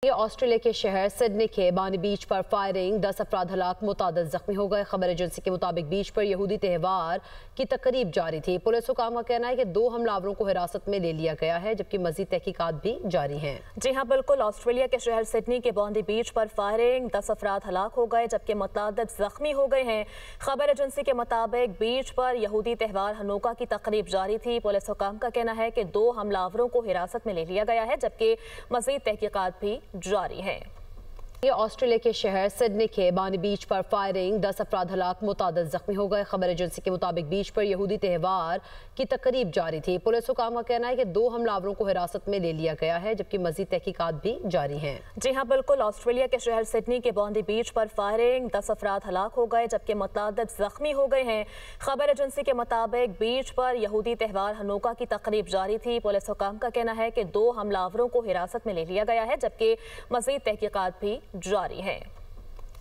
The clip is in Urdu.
یہ آسٹریلیا کے شہر سڈنی کے بانی بیچ پر فائرنگ 10 افراد ہلاک متعدد زخمی ہو گئے۔ خبر ایجنسی کے مطابق بیچ پر یہودی تہوار کی تقریب جاری تھی۔ پولیس حکام کا کہنا ہے کہ 2 حملہ آوروں کو حراست میں لے لیا گیا ہے جبکہ مزید تحقیقات بھی جاری ہیں۔ جی ہاں بالکل، آسٹریلیا کے شہر سڈنی کے بانی بیچ پر فائرنگ 10 افراد ہلاک ہو گئے جبکہ متعدد زخمی ہو گئے ہیں۔ خبر ایجنسی کے مطابق بیچ پر یہودی تہوار ہنوکا کی تقریب جاری تھی۔ پولیس حکام کا کہنا ہے کہ 2 حملہ آوروں کو حراست میں لے لیا گیا ہے جبکہ مزید تحقیقات بھی جاری ہیں۔ یہ آسٹریلیا کے شہر سڈنی کے بانی بیچ پر فائرنگ 10 افراد ہلاک متعدد زخمی ہو گئے۔ خبر ایجنسی کے مطابق بیچ پر یہودی تہوار کی تقریب جاری تھی۔ پولیس حکام کا کہنا ہے کہ 2 حملہ آوروں کو حراست میں لے لیا گیا ہے جبکہ مزید تحقیقات بھی جاری ہیں۔ جی ہاں بالکل، آسٹریلیا کے شہر سڈنی کے بانی بیچ پر فائرنگ 10 افراد ہلاک ہو گئے جبکہ متعدد زخمی ہو گئے ہیں۔ خبر ایجنسی کے مطابق بیچ پر یہودی تہوار ہنوکا کی تقریب جاری تھی۔ پولیس حکام کا کہنا ہے کہ 2 حملہ آوروں کو حراست میں لے لیا گیا ہے جبکہ مزید تحقیقات بھی جاری ہیں۔